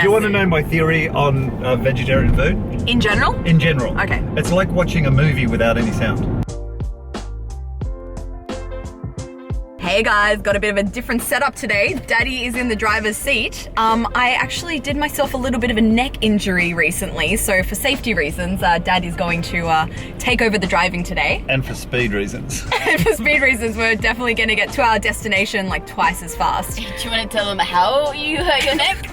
Do you want to know my theory on vegetarian food? In general? In general. Okay. It's like watching a movie without any sound. Hey guys, got a bit of a different setup today. Daddy is in the driver's seat. I actually did myself a little bit of a neck injury recently, so for safety reasons, Dad is going to take over the driving today. And for speed reasons. And for speed reasons, we're definitely going to get to our destination like twice as fast. Do you want to tell them how you hurt your neck?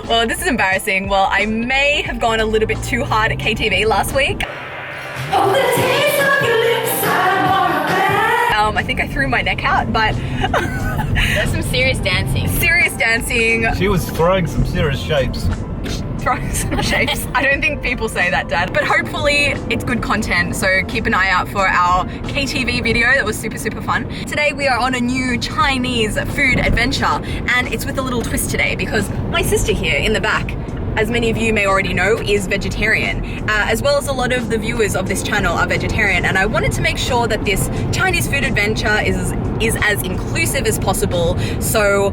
Well, this is embarrassing. Well, I may have gone a little bit too hard at KTV last week. Oh, the taste of your lips, I think I threw my neck out, but That's some serious dancing. serious dancing, She was throwing some serious shapes. throwing some shapes. I don't think people say that, Dad, but hopefully it's good content, so keep an eye out for our KTV video. That was super, super fun. Today we are on a new Chinese food adventure, and it's with a little twist today because my sister here in the back, as many of you may already know, is vegetarian, as well as a lot of the viewers of this channel are vegetarian, and I wanted to make sure that this Chinese food adventure is as inclusive as possible. So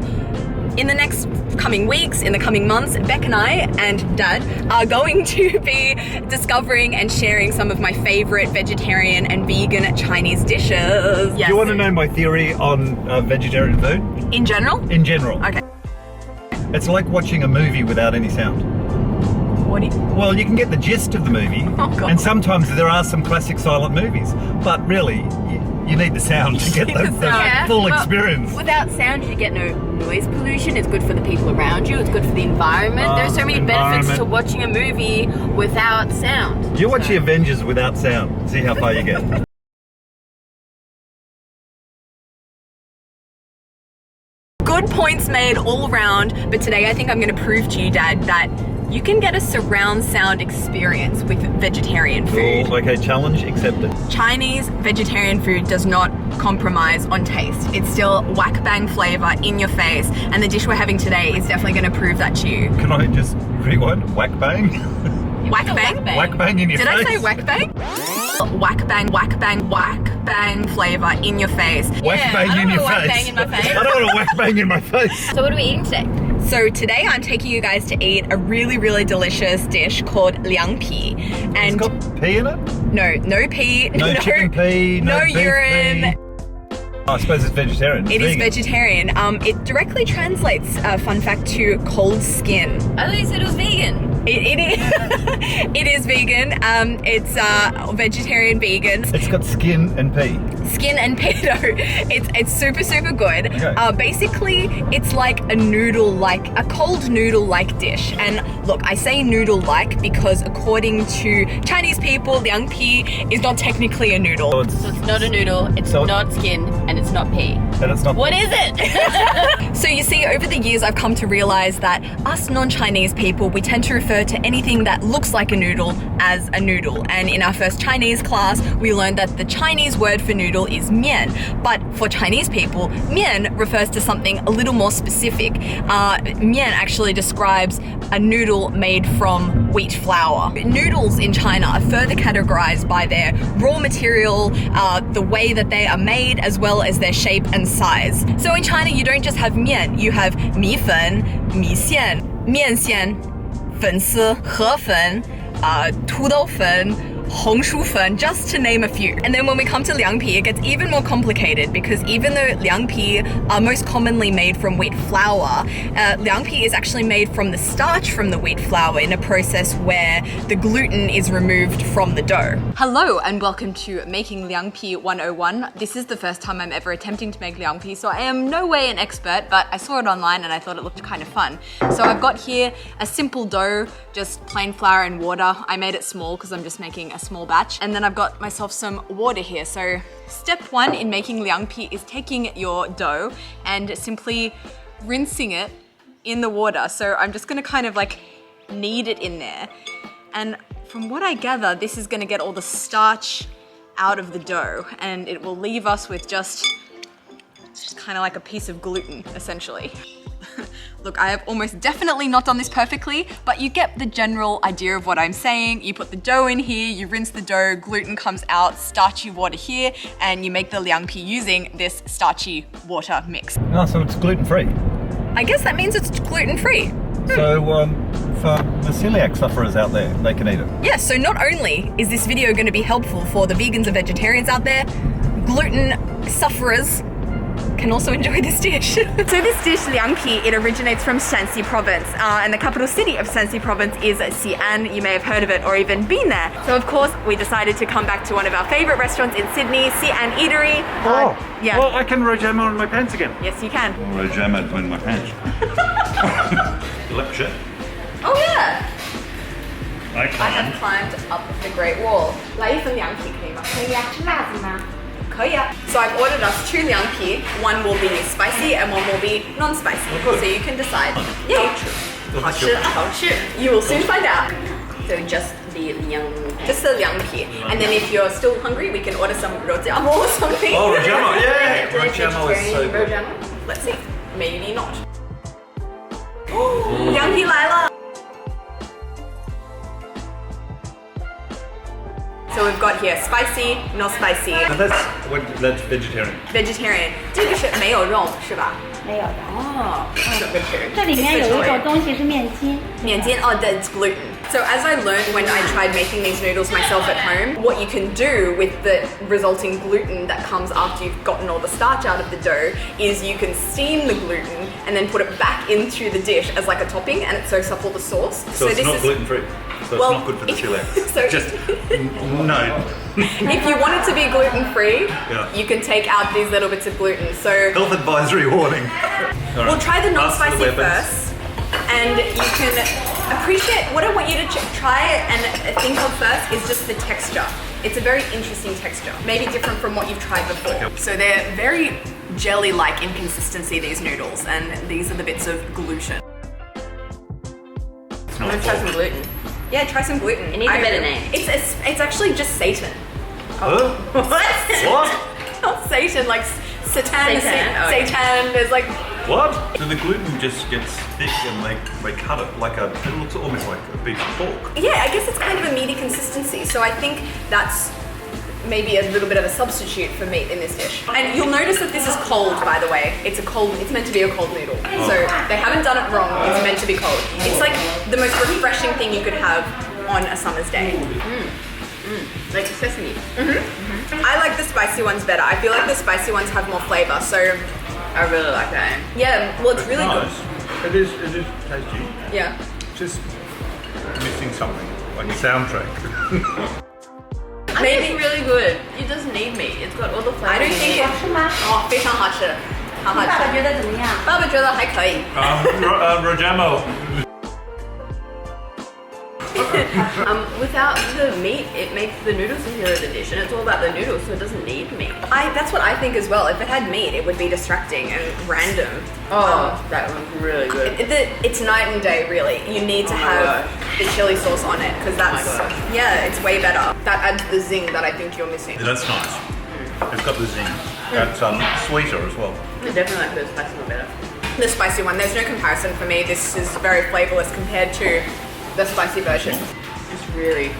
in the next coming weeks, in the coming months, Beck and I and Dad are going to be discovering and sharing some of my favorite vegetarian and vegan Chinese dishes. Yes. Do you want to know my theory on vegetarian food? In general? In general. Okay. It's like watching a movie without any sound. What do you... Well, you can get the gist of the movie, Oh, God. and sometimes there are some classic silent movies, but really, you need the sound to get You need the the sound. full Well, experience. Without sound, you get no noise pollution. It's good for the people around you. It's good for the environment. There's so many benefits to environment. watching a movie without sound. You watch the Avengers without sound, see how far you get. Good points made all around, but today I think I'm going to prove to you, Dad, that you can get a surround sound experience with vegetarian food. Cool. Okay, challenge accepted. Chinese vegetarian food does not compromise on taste. It's still whack bang flavor in your face, and the dish we're having today is definitely going to prove that to you. Can I just rewind? Whack bang? Whack bang? Whack bang in your Did face? I say whack bang? Whack bang, whack bang, whack bang flavor in your face. Whack Yeah, bang I don't in your want whack face. bang in my face. I don't want a whack bang in my face. So what are we eating today? So today I'm taking you guys to eat a really, really delicious dish called Liang Pi. It's And got pea in it? no pea, No chicken pea, no beef urine. pea. I suppose it's vegetarian. It is vegan. vegetarian. It directly translates, fun fact, to cold skin. I thought you said it was vegan. It is, it is vegan. It's vegetarian vegan. It's got skin and pea. Skin and pedo. It's super, super good. Okay. Basically, it's like a cold noodle-like dish. And look, I say noodle-like because according to Chinese people, Liang Pi is not technically a noodle. So it's, So it's not a noodle, it's So- not skin, and it's not pea. and it's not. What is it? So you see, over the years, I've come to realize that us non-Chinese people, we tend to refer to anything that looks like a noodle as a noodle. And in our first Chinese class, we learned that the Chinese word for noodle is mian. But for Chinese people, mian refers to something a little more specific. Mian actually describes a noodle made from wheat flour. Noodles in China are further categorized by their raw material, the way that they are made, as well as their shape and size. So in China, you don't just have mian, you have mi fen, mi xian, mian xian, 粉丝, 河粉, 土豆粉, 红薯粉, just to name a few. And then when we come to Liang Pi, it gets even more complicated because even though Liang Pi are most commonly made from wheat flour, Liang Pi is actually made from the starch from the wheat flour in a process where the gluten is removed from the dough. Hello and welcome to Making Liang Pi 101. This is the first time I'm ever attempting to make Liang Pi, so I am no way an expert, but I saw it online and I thought it looked kind of fun. So I've got here a simple dough, just plain flour and water. I made it small because I'm just making a small batch. And then I've got myself some water here. So step one in making Liang Pi is taking your dough and simply rinsing it in the water. So I'm just gonna kind of like knead it in there. And from what I gather, this is gonna get all the starch out of the dough and it will leave us with just kind of like a piece of gluten, essentially. Look, I have almost definitely not done this perfectly, but you get the general idea of what I'm saying. You put the dough in here, you rinse the dough, gluten comes out, starchy water here, and you make the Liang Pi using this starchy water mix. Oh, so it's gluten-free. I guess that means it's gluten-free. So for the celiac sufferers out there, they can eat it. Yeah, so not only is this video going to be helpful for the vegans and vegetarians out there, gluten sufferers can also enjoy this dish. So this dish, Liangpi, it originates from Shanxi province, and the capital city of Shanxi province is Xi'an. You may have heard of it or even been there. So of course, we decided to come back to one of our favorite restaurants in Sydney, Xi'an Eatery. Yeah. Well, I can Rou Jia Mo in my pants again. Yes, you can. Rou Jia Mo in my pants. You like shit? Oh yeah. I I have climbed up the Great Wall. 来一份凉皮可以吗？可以啊，吃辣子吗？可以啊。So I've ordered us 2 Liangpi. One will be spicy and one will be non-spicy. good. So you can decide. Yeah. 好吃，好吃。You will soon find out. So just the Just the Liangpi. And then if you're still hungry, we can order some Rou Jia Mo or something. Oh, Rou Jia Mo, yeah! Rou Jia Mo is so good. Let's see. Maybe not. Liangpi 来了。So we've got here spicy, not spicy, And that's vegetarian. vegetarian. 这个是没有肉是吧？没有的。哦，这里面有一种东西是面筋。面筋, oh, that's gluten. So as I learned when I tried making these noodles myself at home, what you can do with the resulting gluten that comes after you've gotten all the starch out of the dough is you can steam the gluten and then put it back into the dish as like a topping, and it soaks up all the sauce. So it's this not is gluten-free. So Well, it's not good for the celiac. so- Just, no. if you want it to be gluten-free, Yeah. you can take out these little bits of gluten. So Health advisory warning. we'll try the non-spicy Ask for the weapons. first, and you can appreciate. What I want you to try and think of first is just the texture. It's a very interesting texture, maybe different from what you've tried before. Okay. So they're very jelly-like in consistency, these noodles, and these are the bits of gluten. I'm gonna try some gluten. Yeah, try some gluten. It needs a better name. It's actually just Satan. Huh? What? Not Satan, like Satan. Satan, oh, okay. Satan. There's like. What? So the gluten just gets thick and they cut it like it looks almost like a piece of pork. Yeah, I guess it's kind of a meaty consistency. So I think that's maybe a little bit of a substitute for meat in this dish. And you'll notice that this is cold, by the way. It's meant to be a cold noodle. So they haven't done it wrong. It's meant to be cold. It's like the most refreshing thing you could have on a summer's day. Like sesame. I like the spicy ones better. I feel like the spicy ones have more flavor. So I really like that. yeah, well, it's really good. Nice. It is tasty. Yeah. Just missing something, like a soundtrack. I think it's really good. It doesn't need meat. It's got all the flavor. I don't think it. 是吗？哦，非常好吃，好好爸爸吃。觉得怎么样？爸爸觉得还可以。Rou Jia Mo. Without the meat, it makes the noodles into the dish, and it's all about the noodles, so it doesn't need meat. That's what I think as well. If it had meat, it would be distracting and random. That one's really good. It's night and day, really. You need to my have the chili sauce on it because that's gosh. yeah, it's way better. That adds the zing that I think you're missing. That's nice. It's got the zing. That's sweeter as well. I definitely like the spicy one better. The spicy one, there's no comparison for me. This is very flavorless compared to the spicy version. It's really,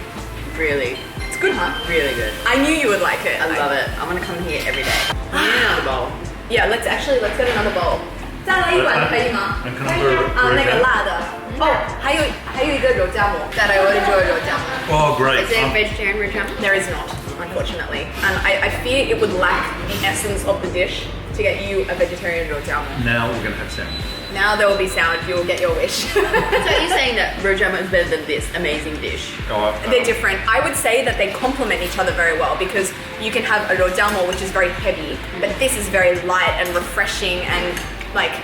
really, It's good, huh? really good. I knew you would like it. I love it. I'm gonna come here every day. Another bowl. Yeah, let's get another bowl. 再来一碗可以吗？ And can I order 那个 Rou Jia? 辣的。哦，还有一个肉夹馍。That I ordered your 肉夹馍。 Oh, great. Is there a vegetarian Rou Jia Mo? There is not, unfortunately. And I fear it would lack the essence of the dish to get you a vegetarian Rou Jia Mo. Now we're going to have sound. Now there will be sound, you will get your wish. So you're saying that Rou Jia Mo is better than this amazing dish? They're different. I would say that they complement each other very well because you can have a Rou Jia Mo which is very heavy, but this is very light and refreshing and like,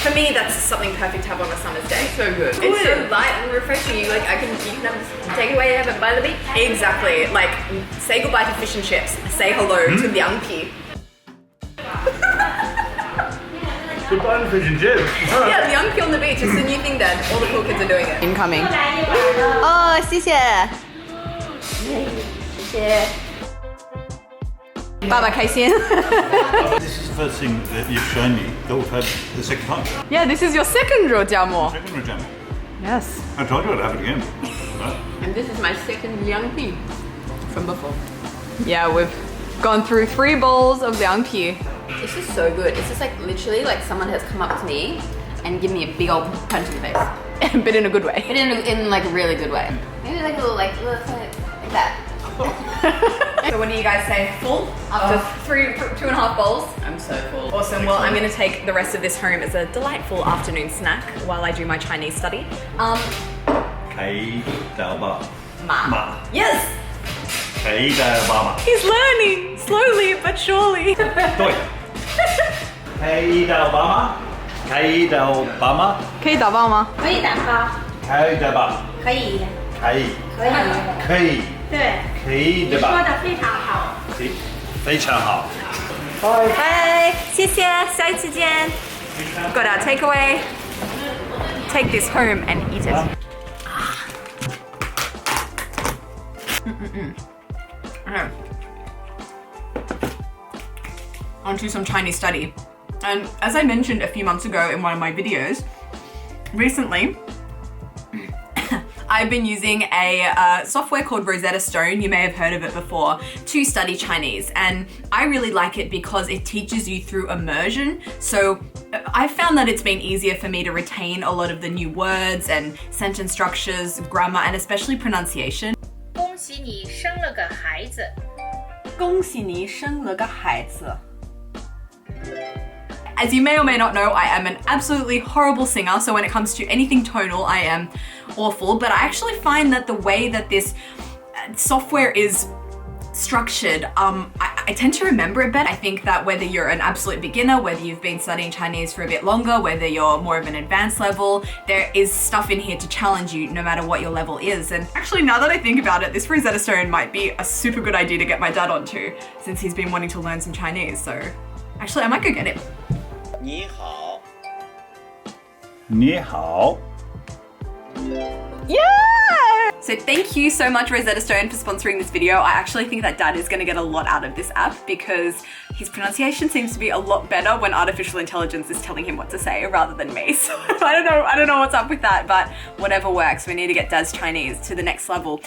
for me that's something perfect to have on a summer's day. So good. It's so light and refreshing. You can take it away and have it by the beach. Exactly. Like, say goodbye to fish and chips. Say hello to Liang Pi. Goodbye to fish and chips. Yeah, Liang Pi on the beach. It's the new thing, Dad. All the cool kids are doing it. Incoming. Oh, 谢谢。谢谢。爸爸开心。 This is the first thing that you've shown me that we've had the second time. Yeah, this is your second Rou Jia Mo. Second Rou Jia Mo. Yes. I told you I'd have it again. Right? And this is my second Liangpi from before. Yeah, we've gone through 3 bowls of Liang Pi. This is so good. It's just like literally like someone has come up to me and given me a big old punch in the face. but in a good way. But in like a really good way. Maybe like a little like that. So what do you guys say? Full? After 2.5 bowls? I'm so full. Awesome. Well, I'm going to take the rest of this home as a delightful afternoon snack while I do my Chinese study. Ma. Yes! He's learning slowly but surely. 对。可以打包吗？可以打包吗？可以打包吗？可以打包，可以打包。可以，可以。可以，可以。对，可以的吧？说的非常好。非常好。拜，谢谢，下一次见。Got our takeaway. Take this home and eat it. Okay. Onto some Chinese study. And as I mentioned a few months ago in one of my videos, recently I've been using a software called Rosetta Stone, you may have heard of it before, to study Chinese. And I really like it because it teaches you through immersion. So I found that it's been easier for me to retain a lot of the new words and sentence structures, grammar, and especially pronunciation. 恭喜你生了个孩子。恭喜你生了个孩子。As you may or may not know, I am an absolutely horrible singer, so when it comes to anything tonal, I am awful, but I actually find that the way that this software is structured, I tend to remember it better. I think that whether you're an absolute beginner, whether you've been studying Chinese for a bit longer, whether you're more of an advanced level, there is stuff in here to challenge you no matter what your level is. And actually, now that I think about it, this Rosetta Stone might be a super good idea to get my dad onto, since he's been wanting to learn some Chinese, so actually I might go get it. 你好。你好。 Yeah! So thank you so much Rosetta Stone for sponsoring this video. I actually think that Dad is going to get a lot out of this app because his pronunciation seems to be a lot better when artificial intelligence is telling him what to say rather than me. So I don't know what's up with that, but whatever works. We need to get Dad's Chinese to the next level.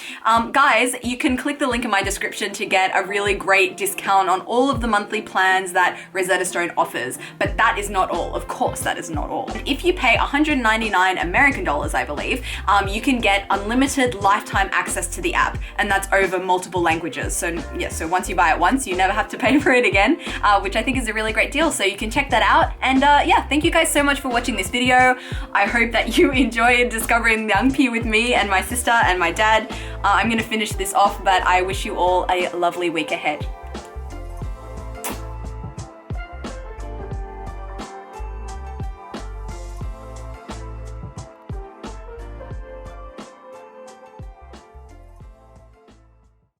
Guys, you can click the link in my description to get a really great discount on all of the monthly plans that Rosetta Stone offers. But that is not all. Of course, that is not all. If you pay $199 American dollars, I believe, you can get unlimited lifetime access to the app, and that's over multiple languages. So yeah, so once you buy it once, you never have to pay for it again, which I think is a really great deal. So you can check that out. And yeah, thank you guys so much for watching this video. I hope that you enjoyed discovering Liang Pi with me and my sister and my dad. I'm gonna finish this off, but I wish you all a lovely week ahead.